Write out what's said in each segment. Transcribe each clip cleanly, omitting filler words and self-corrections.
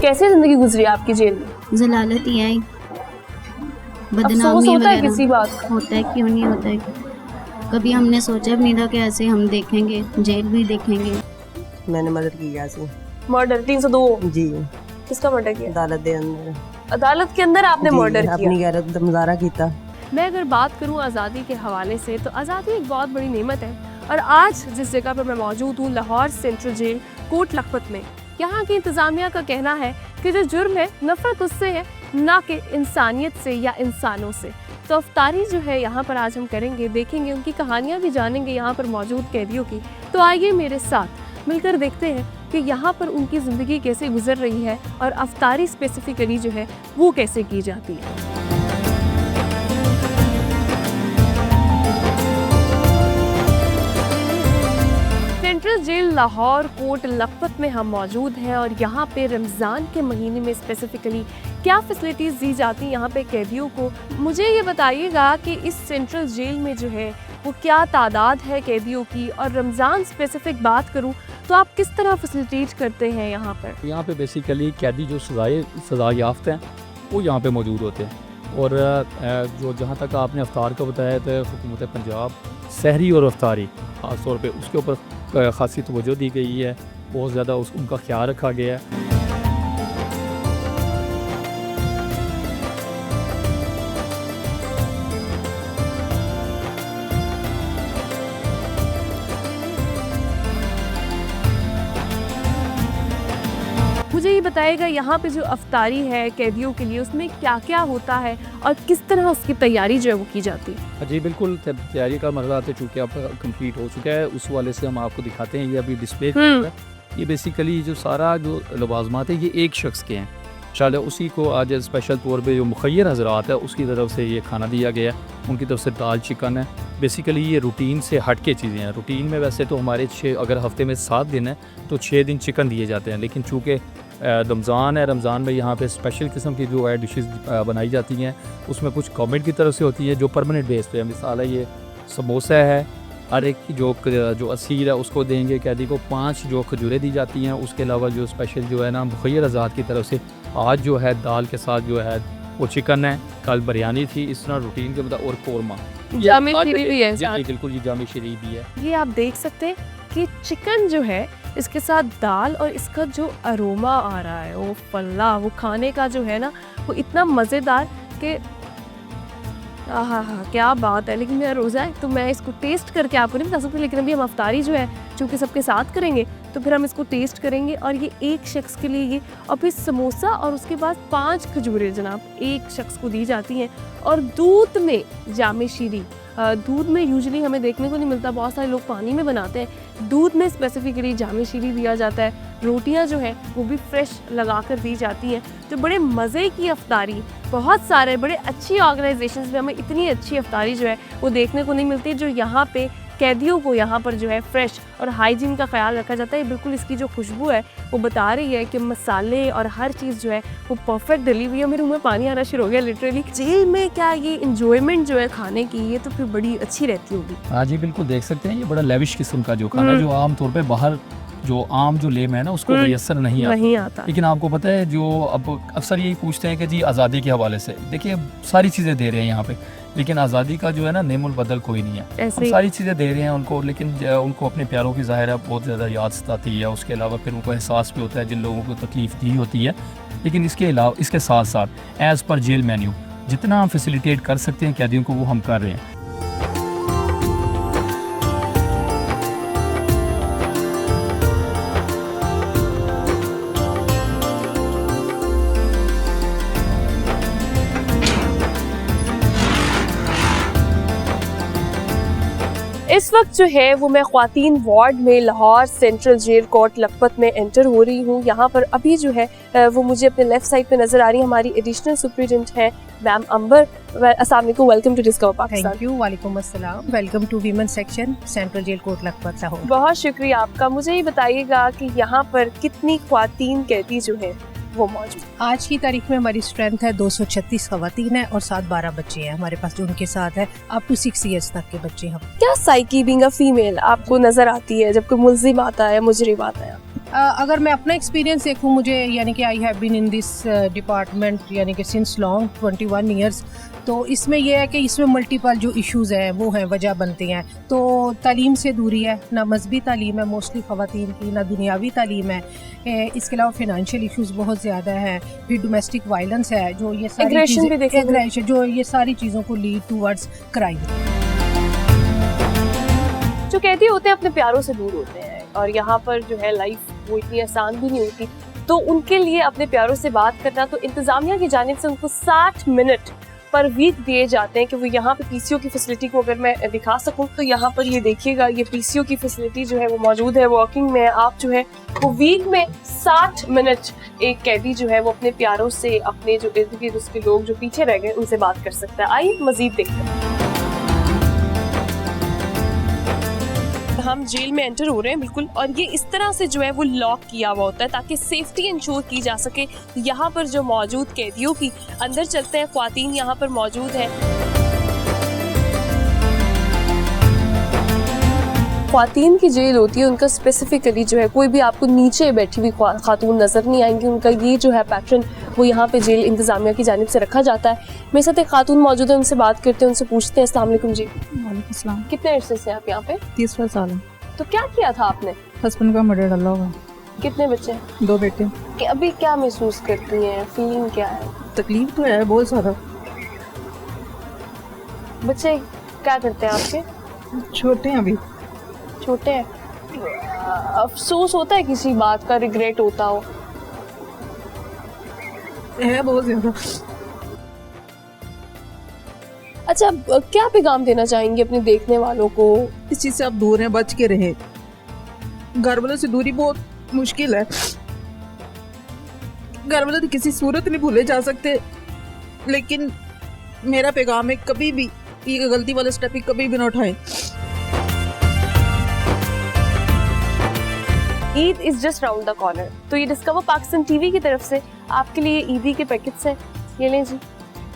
कैसे जिंदगी गुजरी आपकी जेल में? जलालत ही है, अफसोस होता है किसी बात का? होता है, क्यों नहीं होता है। कभी हमने सोचा भी नहीं था कि ऐसे हम देखेंगे, जेल भी देखेंगे। मैंने मर्डर किया सी। मर्डर 302? जी। किसका मर्डर किया? अदालत के अंदर। अदालत के अंदर आपने मर्डर किया? अपनी गैरत दा मुजाहरा किया। मैं अगर बात करूं आज़ादी के हवाले से, तो आज़ादी एक बहुत बड़ी नेमत है। और आज जिस जगह पर मैं मौजूद हूँ, लाहौर सेंट्रल जेल कोट लखपत में, यहाँ की इंतज़ामिया का कहना है कि जो जुर्म है नफ़रत उससे है, ना कि इंसानियत से या इंसानों से। तो अफ्तारी जो है यहाँ पर आज हम करेंगे, देखेंगे, उनकी कहानियाँ भी जानेंगे यहाँ पर मौजूद कैदियों की। तो आइए मेरे साथ मिलकर देखते हैं कि यहाँ पर उनकी ज़िंदगी कैसे गुजर रही है और अफ्तारी स्पेसिफिकली जो है वो कैसे की जाती है। सेंट्रल जेल लाहौर कोट लखपत में हम मौजूद हैं और यहाँ पे रमज़ान के महीने में स्पेसिफिकली क्या फैसिलिटीज़ दी जाती हैं यहाँ पे कैदियों को। मुझे ये बताइएगा कि इस सेंट्रल जेल में जो है वो क्या तादाद है कैदियों की, और रमज़ान स्पेसिफिक बात करूँ तो आप किस तरह फैसिलिटेट करते हैं यहाँ पर? यहाँ पे बेसिकली कैदी जो सज़ा याफ्ता हैं वो यहाँ पे मौजूद होते हैं। और जो जहाँ तक आपने अफ्तार का बताया तो हुकूमत पंजाब सहरी और अफ्तारी ख़ास तौर पे उसके ऊपर ख़ासी तवज्जो दी गई है, बहुत ज़्यादा उनका ख्याल रखा गया है। मुझे ये बताइएगा यहाँ पे जो अफ्तारी है कैदियों के लिए, उसमें क्या क्या होता है और किस तरह उसकी तैयारी जो है वो की जाती है? जी बिल्कुल, तैयारी का मरहला तो चूँकि अब कंप्लीट हो चुका है, उस वाले से हम आपको दिखाते हैं। ये अभी डिस्प्ले है। ये बेसिकली जो सारा जो लवाजमात है ये एक शख्स के हैं। चलो उसी को आज स्पेशल तौर पे जो मुखय्यर हजरात है उसकी तरफ से ये खाना दिया गया है। उनकी तरफ से दाल चिकन है। बेसिकली ये रूटीन से हट के चीज़ें हैं। रूटीन में वैसे तो हमारे 6 अगर हफ्ते में 7 दिन है तो 6 दिन चिकन दिए जाते हैं, लेकिन चूँकि रमज़ान है, रमज़ान में यहाँ पे स्पेशल किस्म की जो है डिशेस बनाई जाती हैं, उसमें कुछ गवर्नमेंट की तरफ से होती है जो परमानेंट बेस पे है। मिसाल है ये समोसा है, हर एक की जो असीर है उसको देंगे कैदी को 5 जो खजूरें दी जाती हैं। उसके अलावा जो स्पेशल जो है ना मुखय्यर आज़ाद की तरफ से आज जो है दाल के साथ जो है वो चिकन है, कल बिरयानी थी, इस तरह रूटीन के मतलब, और कौरमा जामे शरीफ भी है। जी बिल्कुल, ये जामे शरीफ भी है। ये आप देख सकते हैं कि चिकन जो है इसके साथ दाल, और इसका जो अरोमा आ रहा है वो फल्ला, वो खाने का जो है ना वो इतना मज़ेदार कि हाँ, क्या बात है। लेकिन मेरा रोज़ा है तो मैं इसको टेस्ट करके आपको नहीं बता सकती, लेकिन अभी हम अफ्तारी जो है चूँकि सबके साथ करेंगे तो फिर हम इसको टेस्ट करेंगे। और ये एक शख्स के लिए ये, और फिर समोसा और उसके बाद 5 खजूरें जनाब एक शख्स को दी जाती हैं। और दूध में जामे शीरी, दूध में यूजुअली हमें देखने को नहीं मिलता, बहुत सारे लोग पानी में बनाते हैं, दूध में स्पेसिफिकली जामे शीरी दिया जाता है। रोटियां जो हैं वो भी फ्रेश लगा कर दी जाती हैं। जो बड़े मज़े की अफ्तारी, बहुत सारे बड़े अच्छी ऑर्गेनाइजेशंस में हमें इतनी अच्छी अफ्तारी जो है वो देखने को नहीं मिलती, जो यहाँ पे कैदियों को यहाँ पर जो है फ्रेश और हाइजीन का ख्याल रखा जाता है। बिल्कुल इसकी जो खुशबू है वो बता रही है कि मसाले और हर चीज़ जो है वो परफेक्ट डली हुई है। मेरे मुँह में पानी आना शुरू हो गया लिटरली। जेल में क्या ये इंजॉयमेंट जो है खाने की, ये तो फिर बड़ी अच्छी रहती होगी। हाँ जी बिल्कुल, देख सकते हैं ये बड़ा लेविश किस्म का जो खाना जो आमतौर पर बाहर जो आम जो लेम है ना उसको मैसर नहीं आता। लेकिन आपको पता है जो अब अक्सर यही पूछते हैं कि जी आज़ादी के हवाले से, देखिए सारी चीज़ें दे रहे हैं यहाँ पे, लेकिन आज़ादी का जो है ना नेमुल बदल कोई नहीं है। हम सारी चीज़ें दे रहे हैं उनको, लेकिन उनको अपने प्यारों की ज़ाहिर है बहुत ज़्यादा याद सताती है। उसके अलावा फिर उनको एहसास भी होता है जिन लोगों को तकलीफ़ दी होती है। लेकिन इसके अलावा इसके साथ साथ एज़ पर जेल मेन्यू जितना हम फैसिलिटेट कर सकते हैं कैदियों को वो हम कर रहे हैं। इस वक्त जो है वो मैं ख्वातीन वार्ड में लाहौर सेंट्रल जेल कोट लखपत में एंटर हो रही हूँ। यहाँ पर अभी जो है वो मुझे अपने लेफ्ट साइड पे नज़र आ रही है हमारी एडिशनल सुपरिटेंडेंट है मैम अंबर। अस्सलाम वालेकुम, welcome to discover Pakistan. Thank you, वालेकुम अस्सलाम, welcome to women section central jail Kot Lakhpat Lahore. बहुत शुक्रिया आपका। मुझे ये बताइएगा कि यहाँ पर कितनी ख्वातीन कैदी जो है वो मौजूद? आज की तारीख में हमारी स्ट्रेंथ है 236 खवातीन है और साथ 12 बच्चे हैं हमारे पास जो उनके साथ है अप टू 6 ईयर्स तक के बच्चे हम। क्या साइकी बीइंग अ फीमेल आपको नजर आती है जब कोई मुल्जिम आता है, मुजरिम आता है? अगर मैं अपना एक्सपीरियंस देखूं, मुझे यानी कि I have been in this department यानी कि सिंस लॉन्ग 21 ईयर्स, तो इसमें यह है कि इसमें मल्टीपल जो इश्यूज़ हैं वो हैं, वजह बनती हैं। तो तालीम से दूरी है, ना मजहबी तालीम है मोस्टली ख़वातीन की, ना दुनियावी तालीम है। इसके अलावा फिनंशियल इश्यूज़ बहुत ज़्यादा हैं, फिर डोमेस्टिक वायलेंस है, जो ये सारी चीज़ें जो ये सारी चीज़ों को लीड टूवर्ड्स क्राइम। जो कैदी होते हैं अपने प्यारों से दूर होते हैं, और यहाँ पर जो है लाइफ वो इतनी आसान भी नहीं होती, तो उनके लिए अपने प्यारों से बात करना, तो इंतज़ामिया की जानिब से उनको 60 मिनट पर वीक दिए जाते हैं कि वो यहाँ पे पीसीओ की फैसिलिटी को अगर मैं दिखा सकूँ तो यहाँ पर ये देखिएगा, ये पीसीओ की फैसिलिटी जो है वो मौजूद है, वर्किंग में। आप जो है वो वीक में 60 मिनट एक कैदी जो है वो अपने प्यारों से, अपने जो इर्द गिर्द उसके लोग जो पीछे रह गए उनसे बात कर सकता है। आइए मजीद देखते हैं। हम जेल में एंटर हो रहे हैं बिल्कुल, और ये इस तरह से जो है वो लॉक किया हुआ होता है ताकि सेफ्टी इंश्योर की जा सके। यहाँ पर जो मौजूद कैदियों की, अंदर चलते हैं, ख्वातीन यहाँ पर मौजूद है। ख्वातीन की जेल होती है, उनका स्पेसिफिकली जो है कोई भी आपको नीचे बैठी हुई खातून नजर नहीं आएंगी। उनका ये जो है पैटर्न वो यहाँ पे जेल इंतजामिया की जानिब से रखा जाता है। मेरे साथ एक खातून मौजूद है, उनसे बात करते हैं, उनसे पूछते हैं। अस्सलाम वालेकुम जी। वालेकुम सलाम। कितने अरसे से आप यहाँ पे? 30वां साल है। तो क्या किया था आपने? हस्बैंड का मर्डर डाला हुआ। कितने बच्चे? 2 बेटे। कि अभी क्या महसूस करती हैं, फीलिंग क्या है? तकलीफ तो है बहुत ज़्यादा। बच्चे क्या करते हैं आपके? छोटे हैं अभी। छोटे हैं। अफसोस होता है किसी बात का, रिग्रेट होता हो? है बहुत ज़्यादा। अच्छा, क्या पैगाम देना चाहेंगे अपने देखने वालों को? इस चीज़ से आप दूर हैं, बच के रहें। घर वालों से दूरी बहुत मुश्किल है। घर वाले तो किसी सूरत नहीं भूले जा सकते, लेकिन मेरा पैगाम है कभी भी ये गलती वाला स्टेप कभी भी ना उठाएं। Eid is just round the corner, तो ये डिस्कवर पाकिस्तान टीवी की तरफ से आपके लिए ईदी के पैकेट्स हैं, ये लें जी,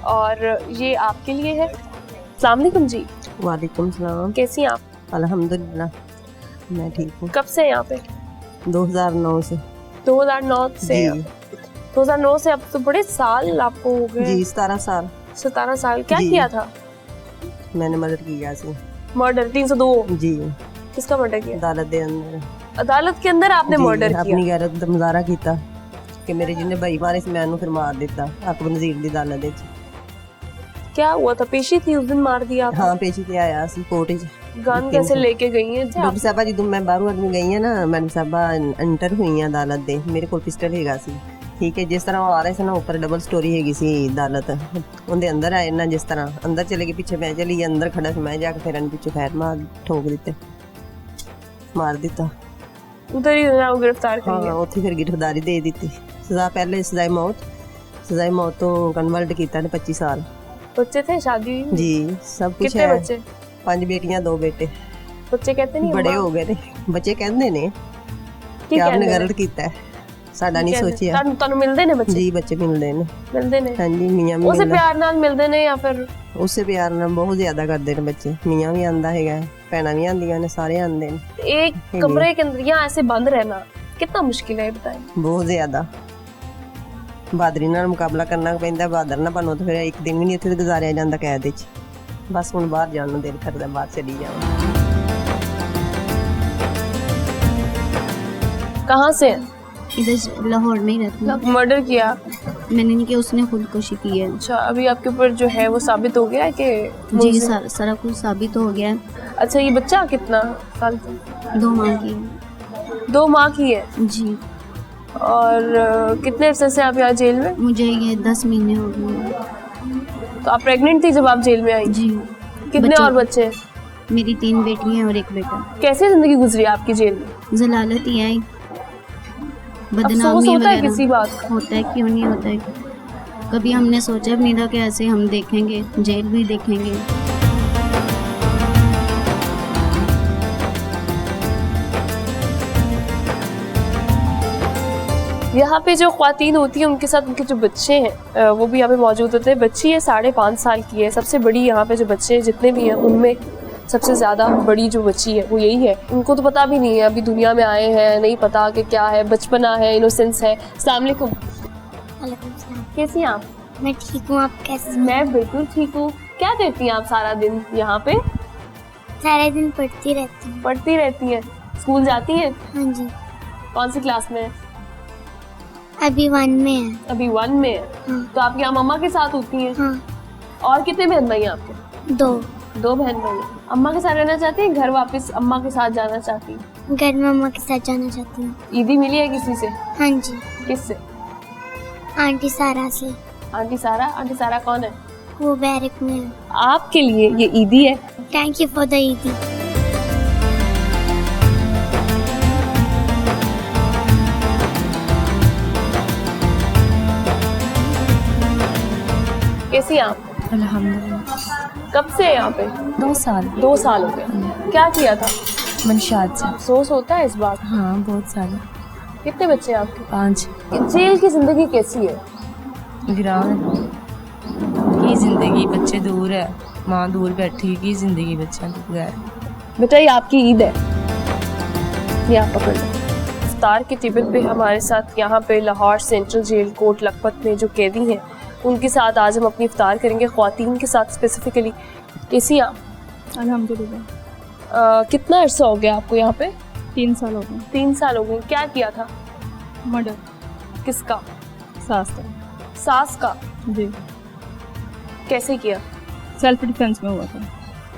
और ये आपके लिए है। अस्सलाम वालेकुम जी। वालेकुम सलाम। कैसी हैं आप? अल्हम्दुलिल्लाह मैं ठीक हूँ। कब से यहाँ पे? 2009 से। 2009 से? जी 2009 से, अब तो बड़े साल आपको हो गए। जी 17 साल। 17 साल। क्या जी। किया था? मैंने मर्डर किया सी। मर्डर 302? जी किसका मर्डर किया? अदालत दे अंदर। अदालत के अंदर आपने मर्डर किया? अपनी गैरत दा मुजाहरा कीता कि मेरे जिन्ने भाई मारे से मैनू फिर मार दिता अकबर नज़ीर दी अदालत विच। क्या हुआ था? पेशी थी उस दिन मार दिया आपने? हाँ पेशी ते आया सी कोर्ट विच। गन कैसे लेके गई हैं? डॉक्टर साहबा जी मैं बाहरों आदमी गई है ना, मैडम साहबा एंटर हुई हैं अदालत दे, मेरे कोल पिस्टल हैगा सी। ठीक है, जिस तरह वो आ रहे थे ना, ऊपर डबल स्टोरी हैगी सी अदालत, उनके अंदर आए ना, जिस तरह अंदर चले गए, पीछे मैं चली अंदर खड़ा सी, मैं जाके फिर पीछे फैर मार ठोक दिते, मार दिता। उधर ही ना गिरफ्तार कर हाँ लिया? उत्थे फिर गिरफ्तारी दे दी। सजा पहले सजाए मौत तो कन्वर्ट किया ने 25 साल। बच्चे थे? शादी हुई? जी सब कुछ कितने है। बच्चे? 5 बेटियां 2 बेटे। बच्चे कहते नहीं बड़े अम्मा? हो गए ने बच्चे कहंदे ने की कि आपने कहंदे ने? गलत किया है, साडा नहीं सोचिया। ਤੁਹਾਨੂੰ ਮਿਲਦੇ ਨੇ ਬੱਚੇ? जी बच्चे मिलते हैं। ਮਿਲਦੇ ਨੇ? हाँ जी मियाँ भी ਉਸੇ मिलदा। ਪਿਆਰ ਨਾਲ ਮਿਲਦੇ ਨੇ ਜਾਂ ਫਿਰ? उससे प्यार ना बहुत ज्यादा करते हैं बच्चे। मियाँ भी आंदा है, भैन भी आंदियां ने, सारे आंदे ने। एक कमरे के अंदर यहाँ ऐसे बंद रहना कितना मुश्किल है बताइए? बहुत ज्यादा बहादरी नाल मुकाबला करना पैंदा। बहादर ना बनो तो फिर एक दिन भी नहीं इत्थे गुजारिया जांदा कैद विच। बस हुण बाहर जाण नूं दिल करदा, बाहर चली जावां। कहाँ से है? इधर लाहौर में ही रहती हूँ। मर्डर किया? मैंने नहीं किया, उसने खुदकुशी की है। अच्छा, अभी आपके ऊपर जो है वो साबित हो गया है कि जी सारा कुछ साबित हो गया है। अच्छा, ये बच्चा कितना साल की? 2 माह की है। 2 माह की है? जी। और कितने अरसे से आप यहाँ जेल में? मुझे ये 10 महीने हो गए। तो आप प्रेग्नेंट थी जब आप जेल में आई? जी। कितने और बच्चे? मेरी 3 बेटियां हैं और 1 बेटा। कैसे जिंदगी गुजरी आपकी जेल में? जलालत ही आई, अफसोस बदनामी होता है वगैरह किसी बात का? होता है, क्यों नहीं होता है। कभी हमने सोचा भी नहीं था कि ऐसे हम देखेंगे, जेल भी देखेंगे। यहाँ पे जो ख्वातीन होती हैं उनके साथ उनके जो बच्चे हैं वो भी यहाँ पे मौजूद होते हैं। बच्ची है 5.5 साल की है, सबसे बड़ी यहाँ पे जो बच्चे जितने भी हैं उनमें सबसे ज़्यादा बड़ी जो बच्ची है वो यही है। उनको तो पता भी नहीं है, अभी दुनिया में आए हैं, नहीं पता कि क्या है, बचपना है, इनोसेंस है। अस्सलाम वालेकुम। वालेकुम सलाम। कैसी हैं आप? मैं ठीक हूँ, आप कैसे हैं? मैं बिल्कुल ठीक हूँ। क्या करती हैं आप सारा दिन यहाँ पे? सारे दिन पढ़ती रहती हूँ। पढ़ती रहती हैं? स्कूल जाती हैं? हाँ जी, कौन सी क्लास में है? अभी 1 में है। अभी 1 में है। हाँ। तो आप यहाँ मम्मा के साथ होती हैं? हाँ, और कितने बहन भाई हैं आपके? 2। 2 बहन भाई हैं। अम्मा के साथ रहना चाहती हैं, घर वापस अम्मा के साथ जाना चाहती हैं? घर में मम्मा के साथ जाना चाहती हूँ। ईदी मिली है किसी से? हाँ जी, किससे? आंटी सारा से। आंटी सारा? आंटी सारा कौन है? वो बैरक में है। आपके लिए ये ईदी है। थैंक यू फॉर द ईदी। कैसी हैं आप? अल्हम्दुलिल्लाह। कब से है यहाँ पे? 2 साल 2 साल हो गए। क्या किया था? मंशात से। अफसोस होता है इस बात? हाँ, बहुत साल। कितने बच्चे हैं आपके? 5। जेल की जिंदगी कैसी है? वीरान की जिंदगी, बच्चे दूर है, माँ दूर बैठी की जिंदगी बच्चों के बगैर। बेटा ये आपकी ईद है, ये आप पकड़ लो। इफ्तार की टेबल पे हमारे साथ यहाँ पे लाहौर सेंट्रल जेल कोट लखपत में जो कैदी हैं उनके साथ आज हम अपनी इफ्तार करेंगे, ख्वातीन के साथ स्पेसिफिकली। कैसी आप? अल्हम्दुलिल्लाह। कितना अरसा हो गया आपको यहाँ पे? 3 साल हो गए। 3 साल हो गए। क्या किया था? मर्डर। किसका? सास का। सास का? जी, कैसे किया? सेल्फ डिफेंस में हुआ था।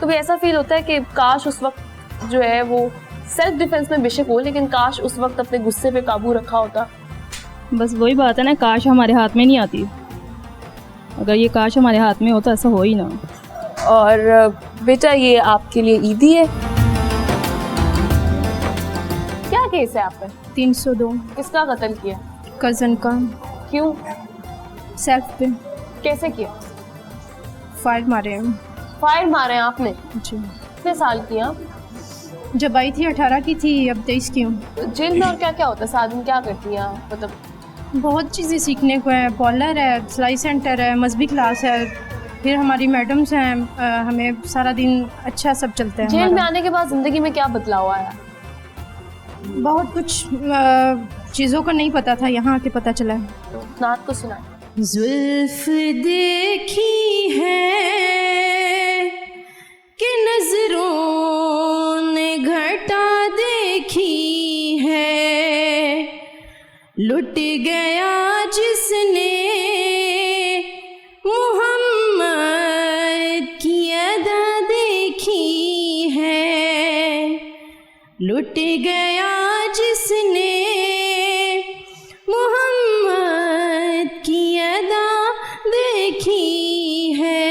कभी ऐसा फील होता है कि काश उस वक्त जो है वो सेल्फ डिफेंस में बेशक हो, लेकिन काश उस वक्त अपने गुस्से पे काबू रखा होता? बस वही बात है ना, काश हमारे हाथ में नहीं आती। अगर ये काश हमारे हाथ में होता ऐसा हो ही ना। और बेटा ये आपके लिए ईदी है। क्या केस है आप पे? 302। किसका कत्ल किया? कज़न का। क्यों? सेल्फ पे कैसे किया? फायर मारे हैं। फायर मारे हैं आपने? जी, कितने साल की आप? जब आई थी 18 की थी, अब 23 की हूँ। जेल में और क्या क्या होता है? साथ में क्या करती हैं आप? मतलब बहुत चीज़ें सीखने को है। पार्लर है, सिलाई सेंटर है, मजहबी क्लास है, फिर हमारी मैडम्स हैं, हमें सारा दिन अच्छा सब चलता है। जेल में हमारा आने के बाद जिंदगी में क्या बदलाव आया? बहुत कुछ चीज़ों का नहीं पता था, यहाँ आके पता चला है। नात को सुना। जुल्फ देखी है कि नजरों ने घटा देखी है, लुट गया जिसने मोहम्मद की अदा देखी है, लुट गया जिसने मोहम्मद की अदा देखी है।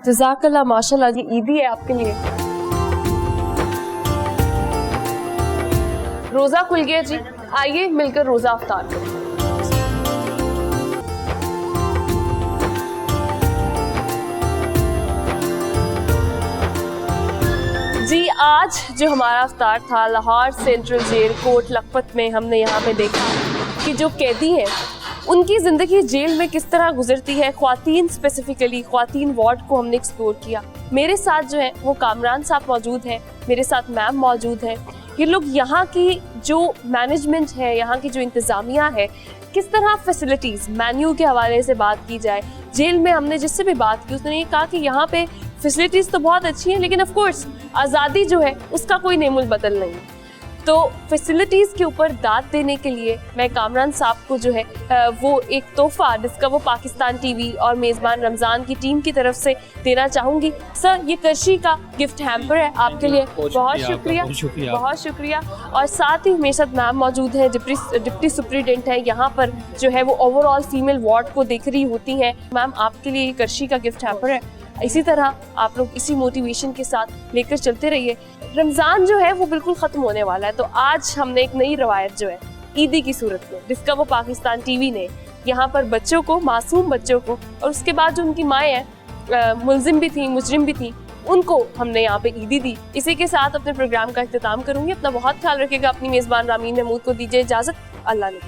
जज़ाकल्लाह, माशाल्लाह। ये ईदी है आपके लिए। रोज़ा खुल गया जी, आइए मिलकर रोज़ा अफ्तार करें। जी आज जो हमारा अफ्तार था लाहौर सेंट्रल जेल कोट लखपत में, हमने यहाँ पे देखा कि जो कैदी हैं उनकी ज़िंदगी जेल में किस तरह गुजरती है। ख्वातीन स्पेसिफिकली ख्वातीन वार्ड को हमने एक्सप्लोर किया। मेरे साथ जो है वो कामरान साहब मौजूद हैं, मेरे साथ मैम मौजूद हैं। ये लोग यहाँ की जो मैनेजमेंट है, यहाँ की जो इंतज़ामिया है, किस तरह फैसिलिटीज़ मेन्यू के हवाले से बात की जाए। जेल में हमने जिससे भी बात की उसने ये कहा कि यहाँ पे फैसिलिटीज़ तो बहुत अच्छी हैं, लेकिन ऑफ कोर्स आज़ादी जो है उसका कोई नेमुल बदल नहीं। तो फैसिलिटीज़ के ऊपर दाद देने के लिए मैं कामरान साहब को जो है वो एक तोहफा जिसका वो पाकिस्तान टीवी और मेज़बान रमज़ान की टीम की तरफ से देना चाहूँगी। सर ये करशी का गिफ्ट हैम्पर है आपके लिए। बहुत शुक्रिया, बहुत शुक्रिया। और साथ ही मेरे साथ मैम मौजूद हैं, डिप्टी सुप्रिटेंडेंट है यहाँ पर, जो है वो ओवरऑल फीमेल वार्ड को देख रही होती हैं। मैम आपके लिए ये करशी का गिफ्ट हैम्पर है। इसी तरह आप लोग इसी मोटिवेशन के साथ लेकर चलते रहिए। रमज़ान जो है वो बिल्कुल ख़त्म होने वाला है, तो आज हमने एक नई रवायत जो है ईदी की सूरत में, जिसका वो पाकिस्तान टीवी ने यहाँ पर बच्चों को, मासूम बच्चों को, और उसके बाद जो उनकी माएँ हैं मुलजिम भी थी, मुजरिम भी थी, उनको हमने यहाँ पे ईदी दी। इसी के साथ अपने प्रोग्राम का इख्तिताम करूँगी। अपना बहुत ख्याल रखिएगा। अपनी मेज़बान रामीन महमूद को दीजिए इजाज़त। अल्लाह ने